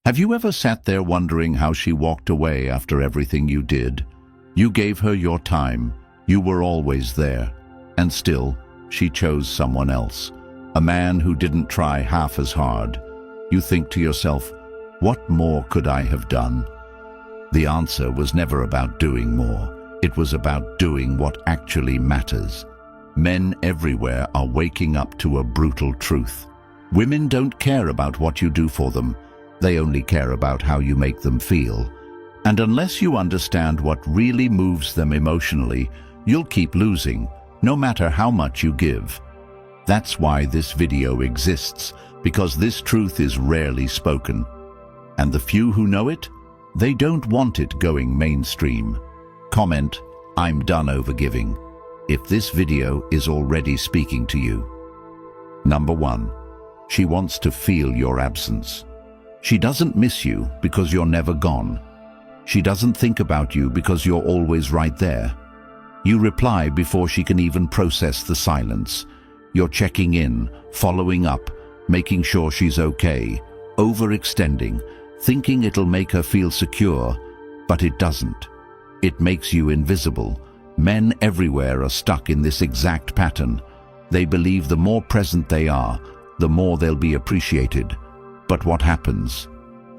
Have you ever sat there wondering how she walked away after everything you did? You gave her your time, you were always there, and still, she chose someone else, a man who didn't try half as hard. You think to yourself, what more could I have done? The answer was never about doing more. It was about doing what actually matters. Men everywhere are waking up to a brutal truth. Women don't care about what you do for them. They only care about how you make them feel. And unless you understand what really moves them emotionally, you'll keep losing, no matter how much you give. That's why this video exists, because this truth is rarely spoken. And the few who know it, they don't want it going mainstream. Comment, I'm done overgiving, if this video is already speaking to you. Number 1. She wants to feel your absence. She doesn't miss you because you're never gone. She doesn't think about you because you're always right there. You reply before she can even process the silence. You're checking in, following up, making sure she's okay, overextending, thinking it'll make her feel secure, but it doesn't. It makes you invisible. Men everywhere are stuck in this exact pattern. They believe the more present they are, the more they'll be appreciated. But what happens?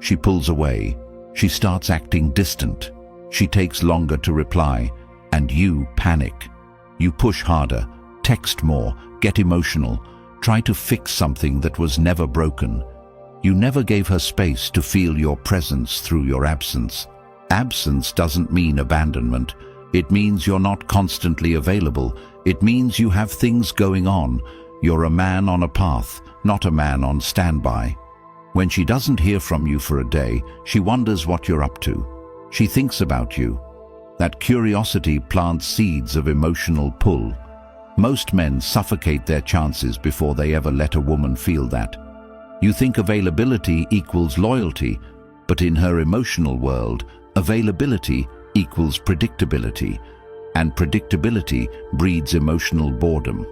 She pulls away. She starts acting distant. She takes longer to reply, and you panic. You push harder, text more, get emotional, try to fix something that was never broken. You never gave her space to feel your presence through your absence. Absence doesn't mean abandonment. It means you're not constantly available. It means you have things going on. You're a man on a path, not a man on standby. When she doesn't hear from you for a day, she wonders what you're up to. She thinks about you. That curiosity plants seeds of emotional pull. Most men suffocate their chances before they ever let a woman feel that. You think availability equals loyalty, but in her emotional world, availability equals predictability, and predictability breeds emotional boredom.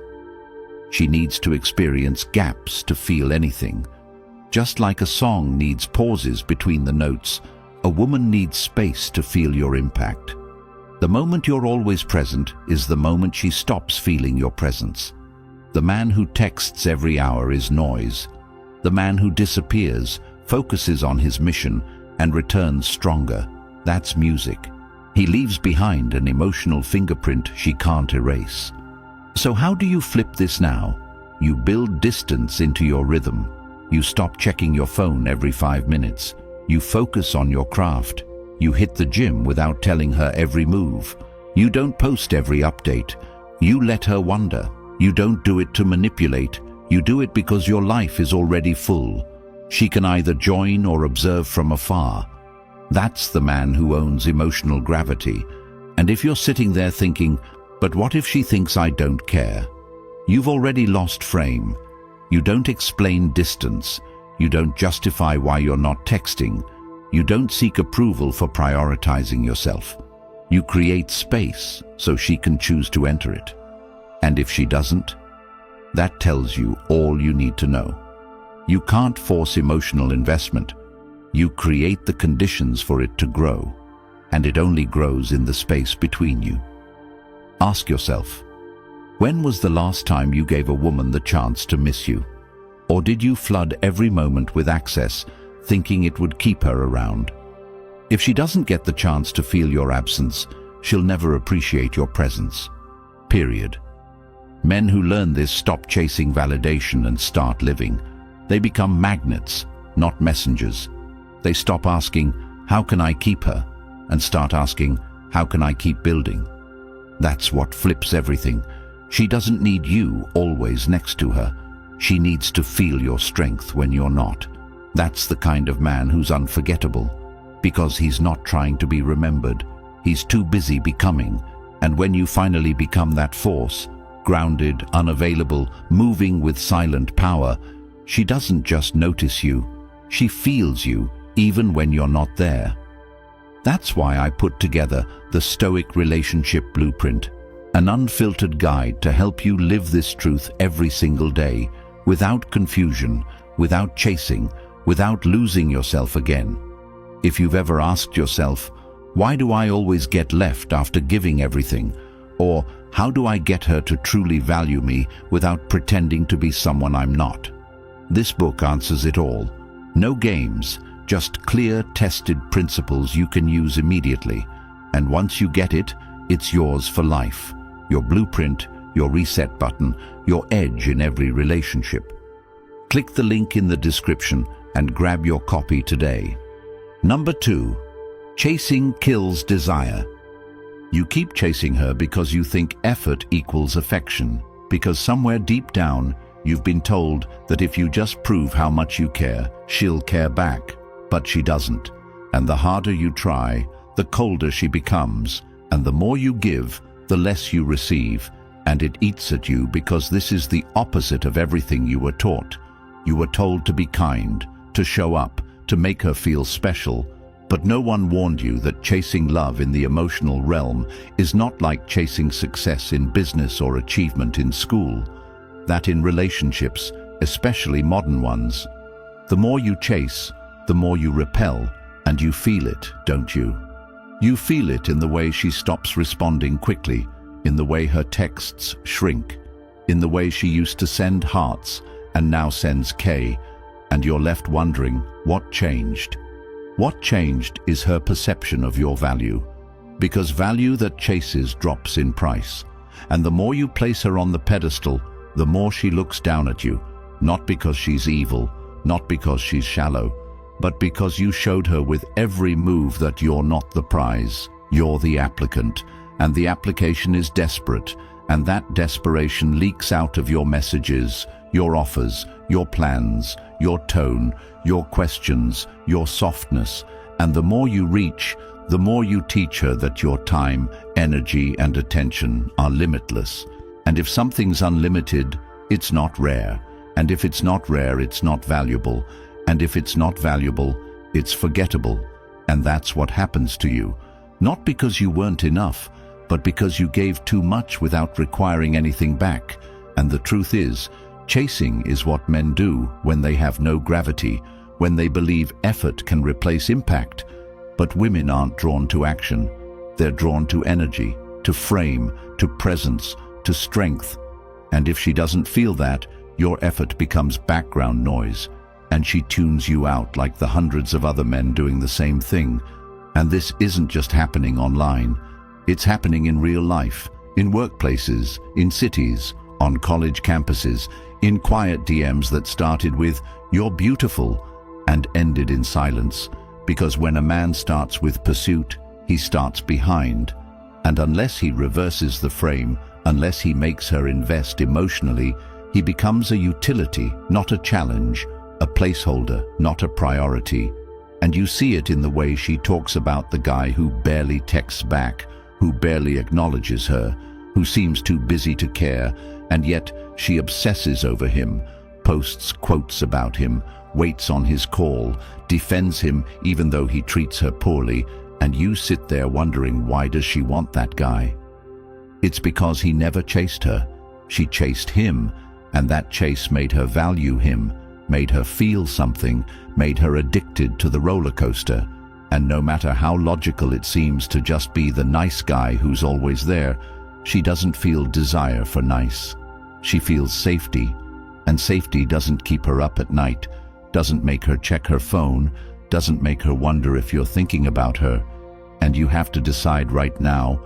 She needs to experience gaps to feel anything. Just like a song needs pauses between the notes, a woman needs space to feel your impact. The moment you're always present is the moment she stops feeling your presence. The man who texts every hour is noise. The man who disappears, focuses on his mission, and returns stronger. That's music. He leaves behind an emotional fingerprint she can't erase. So how do you flip this now? You build distance into your rhythm. You stop checking your phone every 5 minutes. You focus on your craft. You hit the gym without telling her every move. You don't post every update. You let her wonder. You don't do it to manipulate. You do it because your life is already full. She can either join or observe from afar. That's the man who owns emotional gravity. And if you're sitting there thinking, but what if she thinks I don't care? You've already lost frame. You don't explain distance. You don't justify why you're not texting. You don't seek approval for prioritizing yourself. You create space so she can choose to enter it. And if she doesn't, that tells you all you need to know. You can't force emotional investment. You create the conditions for it to grow, and it only grows in the space between you. Ask yourself, when was the last time you gave a woman the chance to miss you? Or did you flood every moment with access, thinking it would keep her around? If she doesn't get the chance to feel your absence, she'll never appreciate your presence. Period. Men who learn this stop chasing validation and start living. They become magnets, not messengers. They stop asking, how can I keep her? And start asking, how can I keep building? That's what flips everything. She doesn't need you always next to her. She needs to feel your strength when you're not. That's the kind of man who's unforgettable, because he's not trying to be remembered. He's too busy becoming. And when you finally become that force, grounded, unavailable, moving with silent power, she doesn't just notice you. She feels you, even when you're not there. That's why I put together the Stoic Relationship Blueprint, an unfiltered guide to help you live this truth every single day, without confusion, without chasing, without losing yourself again. If you've ever asked yourself, why do I always get left after giving everything? Or how do I get her to truly value me without pretending to be someone I'm not? This book answers it all. No games, just clear, tested principles you can use immediately. And once you get it, it's yours for life. Your blueprint, your reset button, your edge in every relationship. Click the link in the description and grab your copy today. Number 2. Chasing kills desire. You keep chasing her because you think effort equals affection, because somewhere deep down you've been told that if you just prove how much you care, she'll care back. But she doesn't. And the harder you try, the colder she becomes, and the more you give, the less you receive, and it eats at you because this is the opposite of everything you were taught. You were told to be kind, to show up, to make her feel special, but no one warned you that chasing love in the emotional realm is not like chasing success in business or achievement in school. That in relationships, especially modern ones, the more you chase, the more you repel, and you feel it, don't you? You feel it in the way she stops responding quickly, in the way her texts shrink, in the way she used to send hearts and now sends K, and you're left wondering, what changed? What changed is her perception of your value, because value that chases drops in price, and the more you place her on the pedestal, the more she looks down at you, not because she's evil, not because she's shallow, but because you showed her with every move that you're not the prize, you're the applicant, and the application is desperate, and that desperation leaks out of your messages, your offers, your plans, your tone, your questions, your softness, and the more you reach, the more you teach her that your time, energy, and attention are limitless. And if something's unlimited, it's not rare, and if it's not rare, it's not valuable, and if it's not valuable, it's forgettable. And that's what happens to you, not because you weren't enough, but because you gave too much without requiring anything back. And the truth is, chasing is what men do when they have no gravity, when they believe effort can replace impact. But women aren't drawn to action. They're drawn to energy, to frame, to presence, to strength. And if she doesn't feel that, your effort becomes background noise, and she tunes you out like the hundreds of other men doing the same thing. And this isn't just happening online. It's happening in real life, in workplaces, in cities, on college campuses, in quiet DMs that started with, "You're beautiful," and ended in silence. Because when a man starts with pursuit, he starts behind. And unless he reverses the frame, unless he makes her invest emotionally, he becomes a utility, not a challenge, a placeholder, not a priority. And you see it in the way she talks about the guy who barely texts back, who barely acknowledges her, who seems too busy to care, and yet she obsesses over him, posts quotes about him, waits on his call, defends him even though he treats her poorly, and you sit there wondering, why does she want that guy? It's because he never chased her. She chased him, and that chase made her value him, made her feel something, made her addicted to the roller coaster. And no matter how logical it seems to just be the nice guy who's always there, she doesn't feel desire for nice. She feels safety, and safety doesn't keep her up at night, doesn't make her check her phone, doesn't make her wonder if you're thinking about her. And you have to decide right now,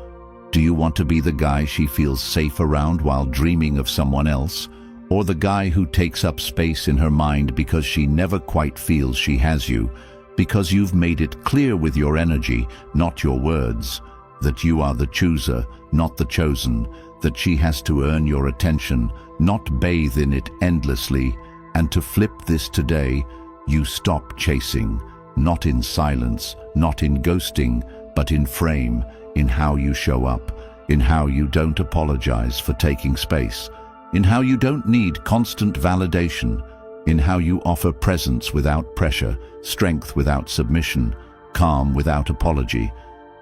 do you want to be the guy she feels safe around while dreaming of someone else, or the guy who takes up space in her mind because she never quite feels she has you, because you've made it clear with your energy, not your words, that you are the chooser, not the chosen, that she has to earn your attention, not bathe in it endlessly. And to flip this today, you stop chasing, not in silence, not in ghosting, but in frame, in how you show up, in how you don't apologize for taking space, in how you don't need constant validation, in how you offer presence without pressure, strength without submission, calm without apology.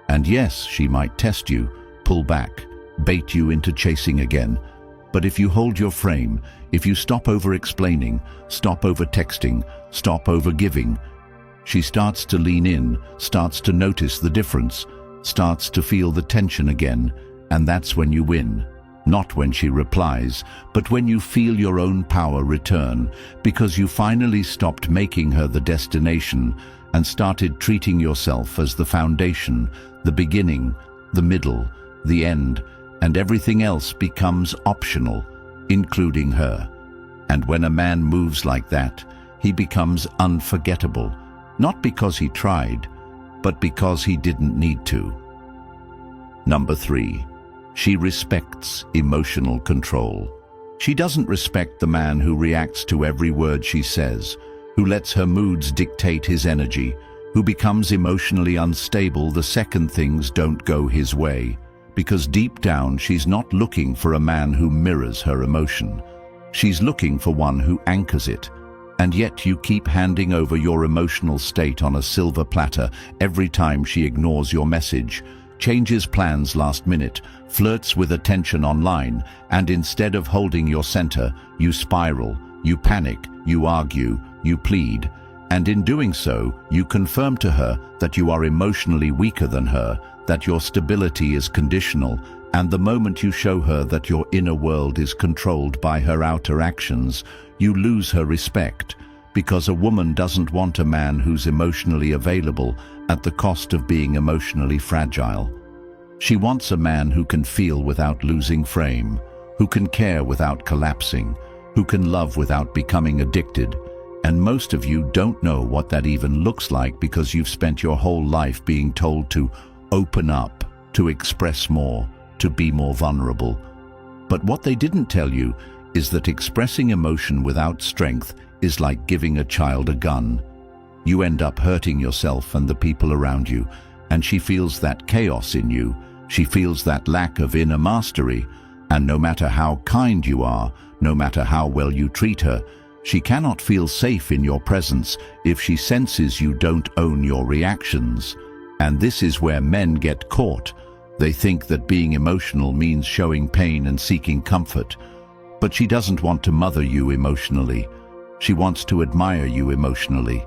And yes, she might test you, pull back, bait you into chasing again, But if you hold your frame, if you stop over-explaining, stop over-texting, stop over-giving, she starts to lean in, starts to notice the difference, starts to feel the tension again, and that's when you win. Not when she replies, but when you feel your own power return, because you finally stopped making her the destination and started treating yourself as the foundation, the beginning, the middle, the end, and everything else becomes optional, including her. And when a man moves like that, he becomes unforgettable, not because he tried, but because he didn't need to. Number 3. She respects emotional control. She doesn't respect the man who reacts to every word she says, who lets her moods dictate his energy, who becomes emotionally unstable the second things don't go his way, because deep down she's not looking for a man who mirrors her emotion. She's looking for one who anchors it. And yet you keep handing over your emotional state on a silver platter every time she ignores your message, changes plans last minute, flirts with attention online, and instead of holding your center, you spiral, you panic, you argue, you plead. And in doing so, you confirm to her that you are emotionally weaker than her, that your stability is conditional, and the moment you show her that your inner world is controlled by her outer actions, you lose her respect, because a woman doesn't want a man who's emotionally available at the cost of being emotionally fragile. She wants a man who can feel without losing frame, who can care without collapsing, who can love without becoming addicted. And most of you don't know what that even looks like because you've spent your whole life being told to open up, to express more, to be more vulnerable. But what they didn't tell you is that expressing emotion without strength is like giving a child a gun. You end up hurting yourself and the people around you, and she feels that chaos in you. She feels that lack of inner mastery, and no matter how kind you are, no matter how well you treat her, she cannot feel safe in your presence if she senses you don't own your reactions. And this is where men get caught. They think that being emotional means showing pain and seeking comfort. But she doesn't want to mother you emotionally. She wants to admire you emotionally.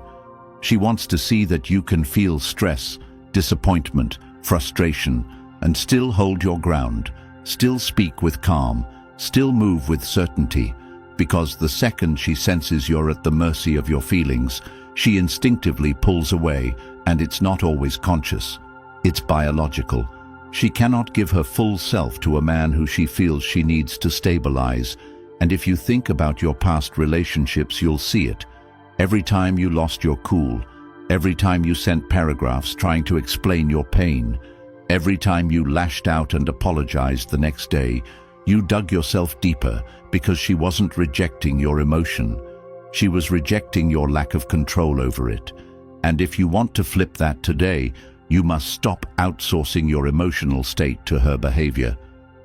She wants to see that you can feel stress, disappointment, frustration, and still hold your ground, still speak with calm, still move with certainty, because the second she senses you're at the mercy of your feelings, she instinctively pulls away, and it's not always conscious. It's biological. She cannot give her full self to a man who she feels she needs to stabilize. And if you think about your past relationships, you'll see it. Every time you lost your cool, every time you sent paragraphs trying to explain your pain, every time you lashed out and apologized the next day, you dug yourself deeper because she wasn't rejecting your emotion. She was rejecting your lack of control over it. And if you want to flip that today, you must stop outsourcing your emotional state to her behavior.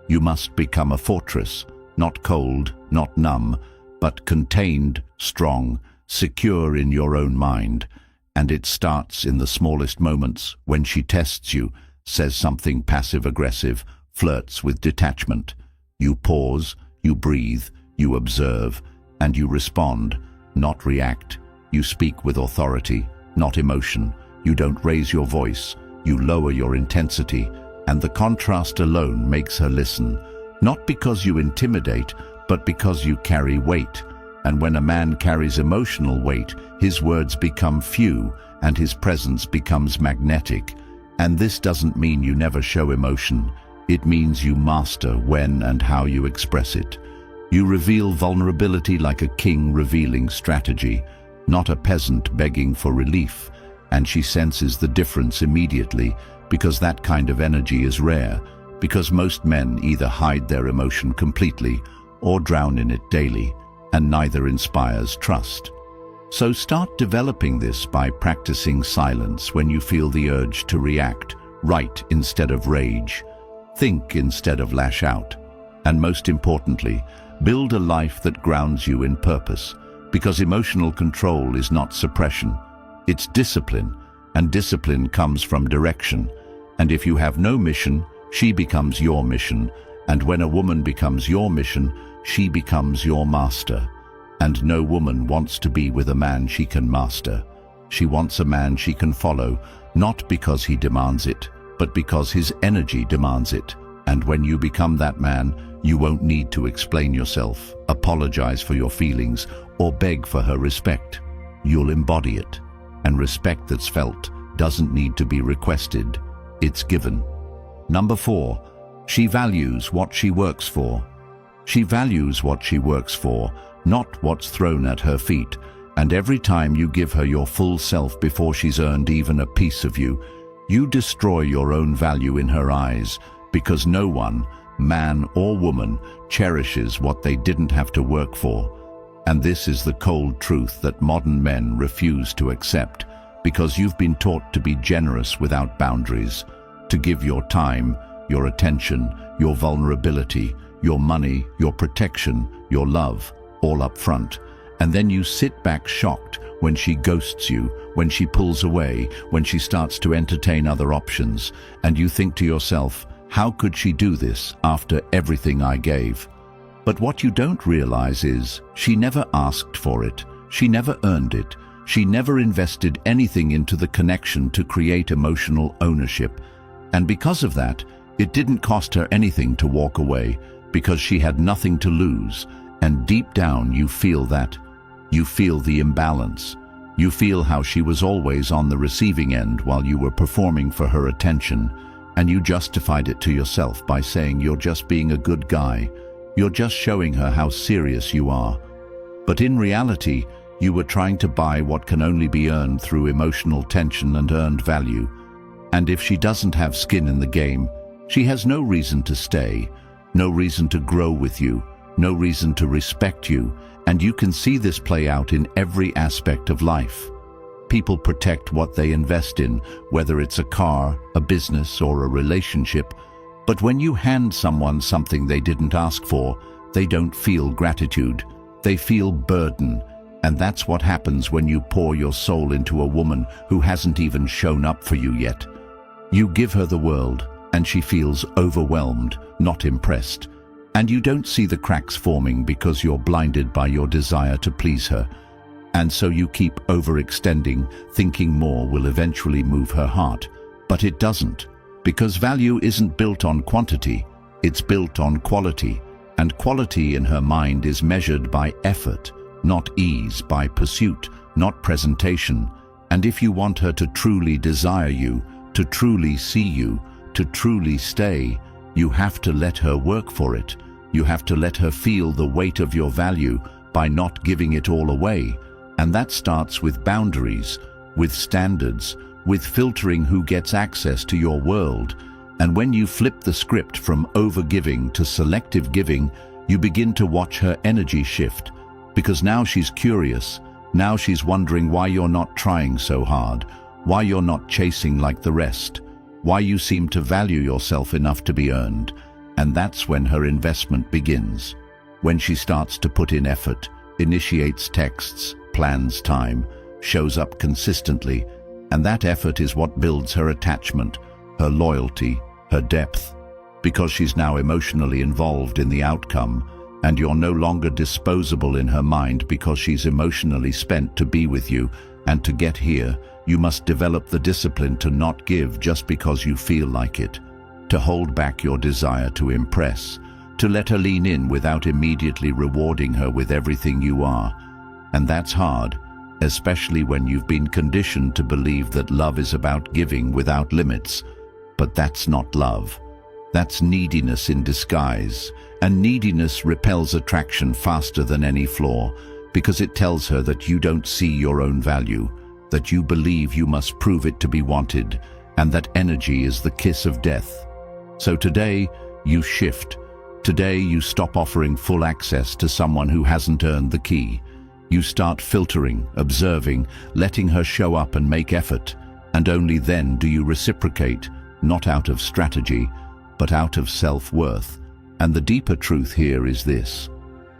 You must become a fortress, not cold, not numb, but contained, strong, secure in your own mind. And it starts in the smallest moments, when she tests you, says something passive-aggressive, flirts with detachment. You pause, you breathe, you observe, and you respond, not react. You speak with authority, not emotion. You don't raise your voice, you lower your intensity, and the contrast alone makes her listen, not because you intimidate, but because you carry weight. And when a man carries emotional weight, his words become few, and his presence becomes magnetic. And this doesn't mean you never show emotion. It means you master when and how you express it. You reveal vulnerability like a king revealing strategy, not a peasant begging for relief. And she senses the difference immediately, because that kind of energy is rare, because most men either hide their emotion completely or drown in it daily, and neither inspires trust. So start developing this by practicing silence when you feel the urge to react, write instead of rage, think instead of lash out, and most importantly, build a life that grounds you in purpose, because emotional control is not suppression. It's discipline, and discipline comes from direction. And if you have no mission, she becomes your mission. And when a woman becomes your mission, she becomes your master. And no woman wants to be with a man she can master. She wants a man she can follow, not because he demands it, but because his energy demands it. And when you become that man, you won't need to explain yourself, apologize for your feelings, or beg for her respect. You'll embody it. And respect that's felt doesn't need to be requested, it's given. Number 4, she values what she works for. She values what she works for, not what's thrown at her feet. And every time you give her your full self before she's earned even a piece of you, you destroy your own value in her eyes, because no one, man or woman, cherishes what they didn't have to work for. And this is the cold truth that modern men refuse to accept, because you've been taught to be generous without boundaries, to give your time, your attention, your vulnerability, your money, your protection, your love, all up front. And then you sit back shocked when she ghosts you, when she pulls away, when she starts to entertain other options, and you think to yourself, how could she do this after everything I gave? But what you don't realize is, she never asked for it, she never earned it, she never invested anything into the connection to create emotional ownership. And because of that, it didn't cost her anything to walk away, because she had nothing to lose. And deep down you feel that. You feel the imbalance. You feel how she was always on the receiving end while you were performing for her attention, and you justified it to yourself by saying you're just being a good guy. You're just showing her how serious you are. But in reality, you were trying to buy what can only be earned through emotional tension and earned value. And if she doesn't have skin in the game, she has no reason to stay, no reason to grow with you, no reason to respect you. And you can see this play out in every aspect of life. People protect what they invest in, whether it's a car, a business, or a relationship. But when you hand someone something they didn't ask for, they don't feel gratitude. They feel burden. And that's what happens when you pour your soul into a woman who hasn't even shown up for you yet. You give her the world, and she feels overwhelmed, not impressed. And you don't see the cracks forming because you're blinded by your desire to please her. And so you keep overextending, thinking more will eventually move her heart. But it doesn't, because value isn't built on quantity, it's built on quality. And quality in her mind is measured by effort, not ease, by pursuit, not presentation. And if you want her to truly desire you, to truly see you, to truly stay, you have to let her work for it. You have to let her feel the weight of your value by not giving it all away. And that starts with boundaries, with standards, with filtering who gets access to your world. And when you flip the script from overgiving to selective giving, you begin to watch her energy shift. Because now she's curious. Now she's wondering why you're not trying so hard, why you're not chasing like the rest, why you seem to value yourself enough to be earned. And that's when her investment begins. When she starts to put in effort, initiates texts, plans time, shows up consistently. And that effort is what builds her attachment, her loyalty, her depth. Because she's now emotionally involved in the outcome, and you're no longer disposable in her mind because she's emotionally spent to be with you. And to get here, you must develop the discipline to not give just because you feel like it, to hold back your desire to impress, to let her lean in without immediately rewarding her with everything you are. And that's hard, especially when you've been conditioned to believe that love is about giving without limits. But that's not love. That's neediness in disguise, and neediness repels attraction faster than any flaw, because it tells her that you don't see your own value, that you believe you must prove it to be wanted, and that energy is the kiss of death. So today, you shift. Today, you stop offering full access to someone who hasn't earned the key. You start filtering, observing, letting her show up and make effort, and only then do you reciprocate, not out of strategy, but out of self-worth. And the deeper truth here is this.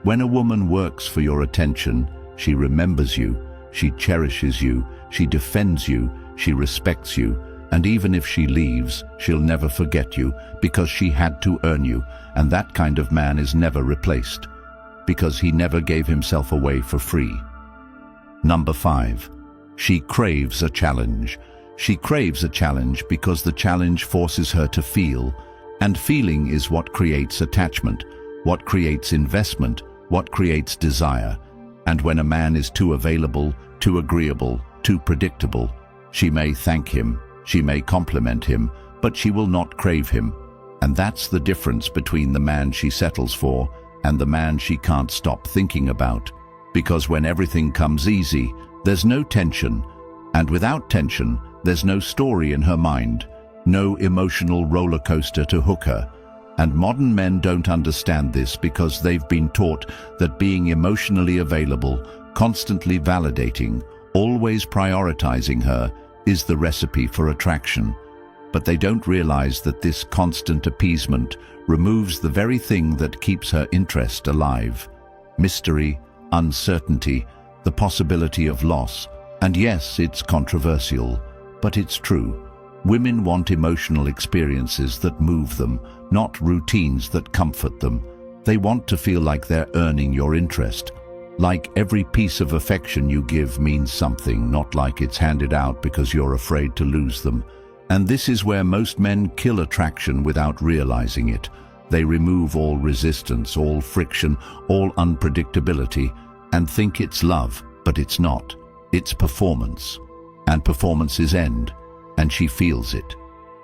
When a woman works for your attention, she remembers you, she cherishes you, she defends you, she respects you, and even if she leaves, she'll never forget you because she had to earn you, and that kind of man is never replaced. because he never gave himself away for free. Number 5. She craves a challenge. She craves a challenge because the challenge forces her to feel, and feeling is what creates attachment, what creates investment, what creates desire. And when a man is too available, too agreeable, too predictable, she may thank him, she may compliment him, but she will not crave him. And that's the difference between the man she settles for and the man she can't stop thinking about. Because when everything comes easy, there's no tension, and without tension, there's no story in her mind, no emotional roller coaster to hook her. And modern men don't understand this because they've been taught that being emotionally available, constantly validating, always prioritizing her is the recipe for attraction. But they don't realize that this constant appeasement removes the very thing that keeps her interest alive. Mystery, uncertainty, the possibility of loss. And yes, it's controversial, but it's true. Women want emotional experiences that move them, not routines that comfort them. They want to feel like they're earning your interest. Like every piece of affection you give means something, not like it's handed out because you're afraid to lose them. And this is where most men kill attraction without realizing it. They remove all resistance, all friction, all unpredictability, and think it's love, but it's not. It's performance. And performances end, and she feels it.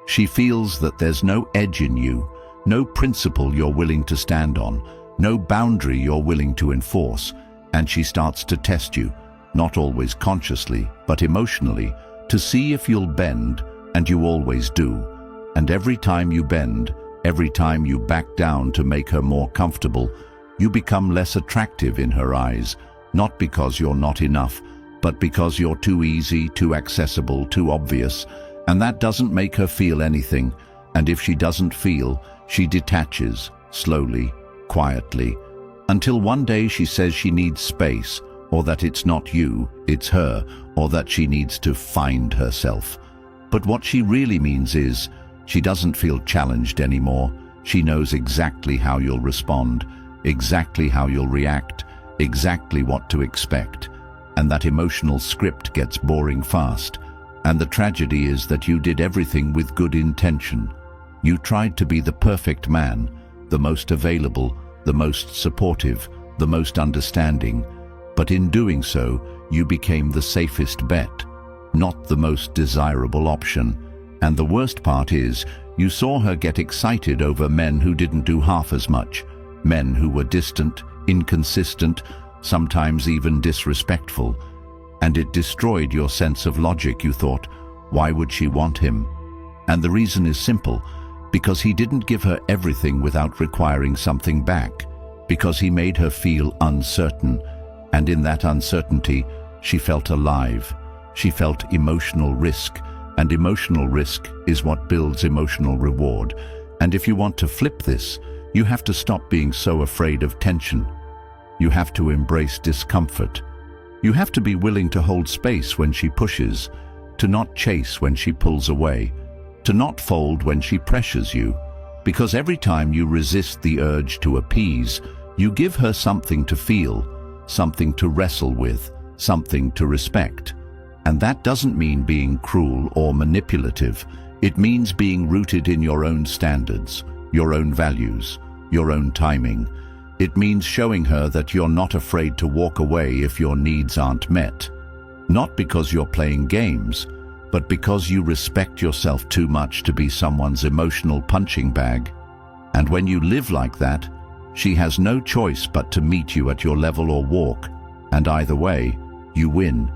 She feels that there's no edge in you, no principle you're willing to stand on, no boundary you're willing to enforce, and she starts to test you, not always consciously, but emotionally, to see if you'll bend, and you always do. And every time you bend, every time you back down to make her more comfortable, you become less attractive in her eyes, not because you're not enough, but because you're too easy, too accessible, too obvious, and that doesn't make her feel anything. And if she doesn't feel, she detaches, slowly, quietly, until one day she says she needs space, or that it's not you, it's her, or that she needs to find herself. But what she really means is, she doesn't feel challenged anymore. She knows exactly how you'll respond, exactly how you'll react, exactly what to expect. And that emotional script gets boring fast. And the tragedy is that you did everything with good intention. You tried to be the perfect man, the most available, the most supportive, the most understanding. But in doing so, you became the safest bet, not the most desirable option. And the worst part is, you saw her get excited over men who didn't do half as much, men who were distant, inconsistent, sometimes even disrespectful. And it destroyed your sense of logic. You thought, why would she want him? And the reason is simple, because he didn't give her everything without requiring something back, because he made her feel uncertain, and in that uncertainty, she felt alive. She felt emotional risk, and emotional risk is what builds emotional reward. And if you want to flip this, you have to stop being so afraid of tension. You have to embrace discomfort. You have to be willing to hold space when she pushes, to not chase when she pulls away, to not fold when she pressures you. Because every time you resist the urge to appease, you give her something to feel, something to wrestle with, something to respect. And that doesn't mean being cruel or manipulative. It means being rooted in your own standards, your own values, your own timing. It means showing her that you're not afraid to walk away if your needs aren't met. Not because you're playing games, but because you respect yourself too much to be someone's emotional punching bag. And when you live like that, she has no choice but to meet you at your level or walk. And either way, you win,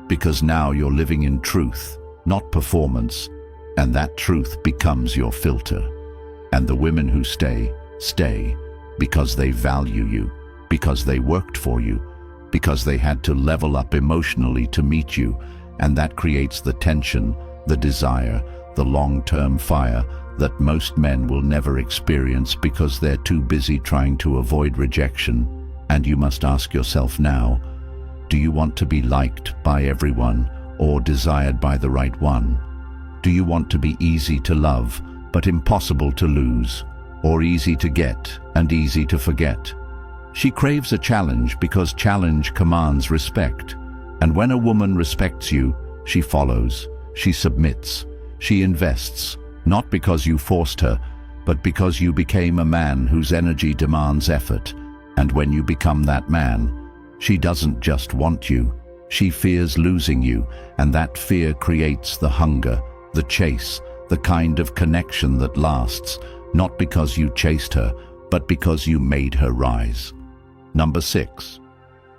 because now you're living in truth, not performance, and that truth becomes your filter. And the women who stay, stay because they value you, because they worked for you, because they had to level up emotionally to meet you, and that creates the tension, the desire, the long-term fire that most men will never experience because they're too busy trying to avoid rejection. And you must ask yourself now, do you want to be liked by everyone or desired by the right one? Do you want to be easy to love but impossible to lose, or easy to get and easy to forget? She craves a challenge because challenge commands respect. And when a woman respects you, she follows, she submits, she invests, not because you forced her, but because you became a man whose energy demands effort. And when you become that man, she doesn't just want you, she fears losing you, and that fear creates the hunger, the chase, the kind of connection that lasts, not because you chased her, but because you made her rise. Number 6.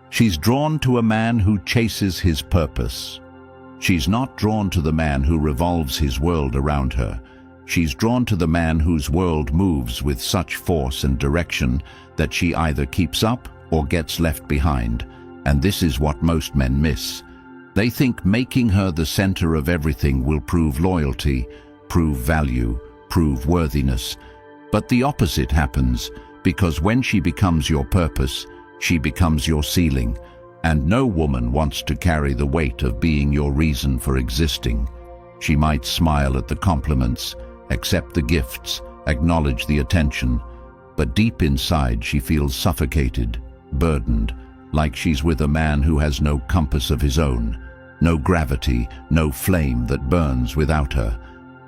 She's drawn to a man who chases his purpose. She's not drawn to the man who revolves his world around her. She's drawn to the man whose world moves with such force and direction that she either keeps up or gets left behind. And this is what most men miss. They think making her the center of everything will prove loyalty, prove value, prove worthiness. But the opposite happens, because when she becomes your purpose, she becomes your ceiling, and no woman wants to carry the weight of being your reason for existing. She might smile at the compliments, accept the gifts, acknowledge the attention, but deep inside she feels suffocated, burdened, like she's with a man who has no compass of his own, no gravity, no flame that burns without her,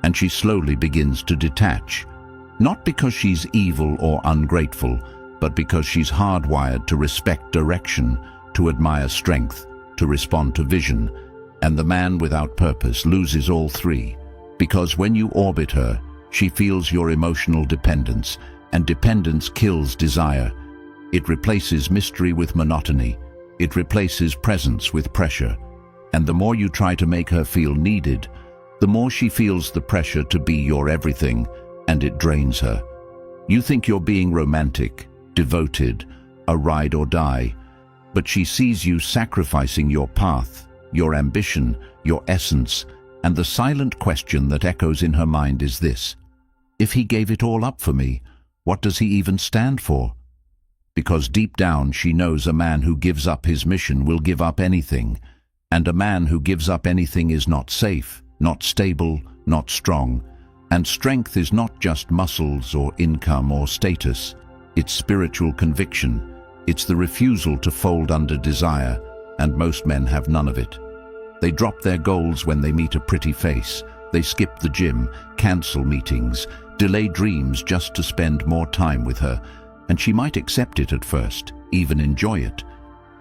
and she slowly begins to detach. Not because she's evil or ungrateful, but because she's hardwired to respect direction, to admire strength, to respond to vision. And the man without purpose loses all three, because when you orbit her, she feels your emotional dependence, and dependence kills desire. It replaces mystery with monotony. It replaces presence with pressure. And the more you try to make her feel needed, the more she feels the pressure to be your everything, and it drains her. You think you're being romantic, devoted, a ride or die, but she sees you sacrificing your path, your ambition, your essence, and the silent question that echoes in her mind is this: if he gave it all up for me, what does he even stand for? Because deep down she knows a man who gives up his mission will give up anything, and a man who gives up anything is not safe, not stable, not strong. And strength is not just muscles or income or status. It's spiritual conviction. It's the refusal to fold under desire, and most men have none of it. They drop their goals when they meet a pretty face. They skip the gym, cancel meetings, delay dreams just to spend more time with her. And she might accept it at first, even enjoy it.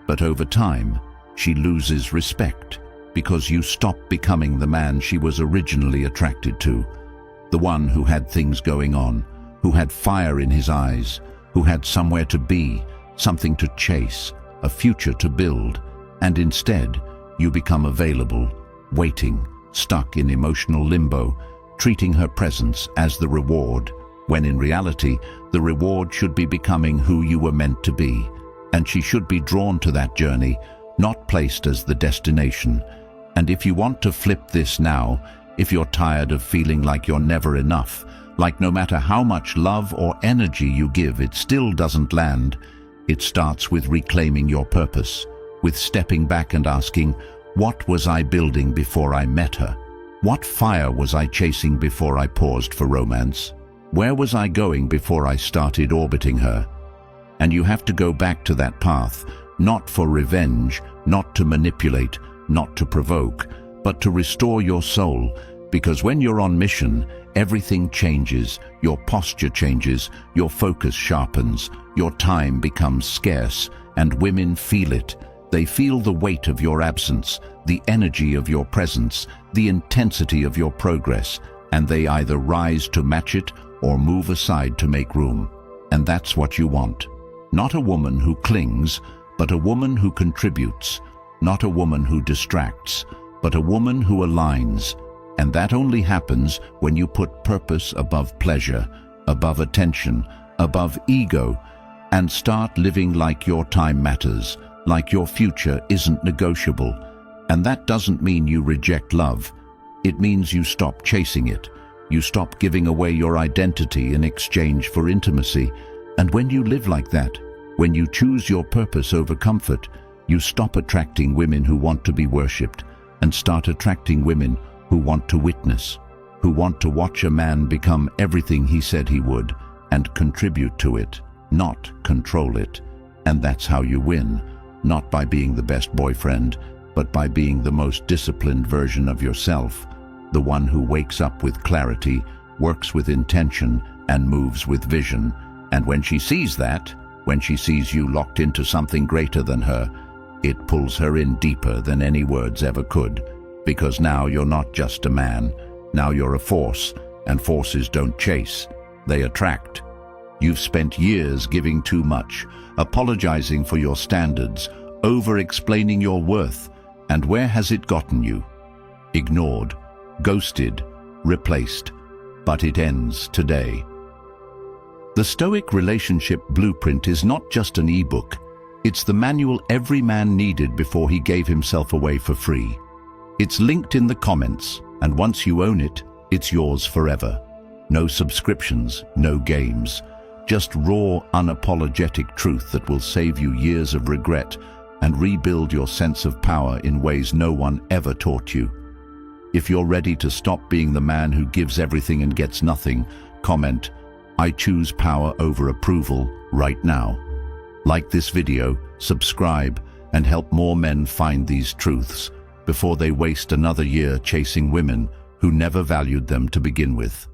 But over time, she loses respect, because you stop becoming the man she was originally attracted to. The one who had things going on, who had fire in his eyes, who had somewhere to be, something to chase, a future to build. And instead, you become available, waiting, stuck in emotional limbo, treating her presence as the reward, when in reality, the reward should be becoming who you were meant to be. And she should be drawn to that journey, not placed as the destination. And if you want to flip this now, if you're tired of feeling like you're never enough, like no matter how much love or energy you give, it still doesn't land, it starts with reclaiming your purpose, with stepping back and asking, what was I building before I met her? What fire was I chasing before I paused for romance? Where was I going before I started orbiting her? And you have to go back to that path, not for revenge, not to manipulate, not to provoke, but to restore your soul, because when you're on mission, everything changes, your posture changes, your focus sharpens, your time becomes scarce, and women feel it. They feel the weight of your absence, the energy of your presence, the intensity of your progress, and they either rise to match it or move aside to make room. And that's what you want. Not a woman who clings, but a woman who contributes. Not a woman who distracts, but a woman who aligns. And that only happens when you put purpose above pleasure, above attention, above ego, and start living like your time matters, like your future isn't negotiable. And that doesn't mean you reject love. It means you stop chasing it. You stop giving away your identity in exchange for intimacy. And when you live like that, when you choose your purpose over comfort, you stop attracting women who want to be worshipped and start attracting women who want to witness, who want to watch a man become everything he said he would and contribute to it, not control it. And that's how you win, not by being the best boyfriend, but by being the most disciplined version of yourself, the one who wakes up with clarity, works with intention, and moves with vision. And when she sees that, when she sees you locked into something greater than her, it pulls her in deeper than any words ever could. Because now you're not just a man, now you're a force, and forces don't chase, they attract. You've spent years giving too much, apologizing for your standards, over-explaining your worth, and where has it gotten you? Ignored, ghosted, replaced. But it ends today. The Stoic Relationship Blueprint is not just an e-book. It's the manual every man needed before he gave himself away for free. It's linked in the comments, and once you own it, it's yours forever. No subscriptions, no games. Just raw, unapologetic truth that will save you years of regret and rebuild your sense of power in ways no one ever taught you. If you're ready to stop being the man who gives everything and gets nothing, comment, "I choose power over approval" right now. Like this video, subscribe, and help more men find these truths before they waste another year chasing women who never valued them to begin with.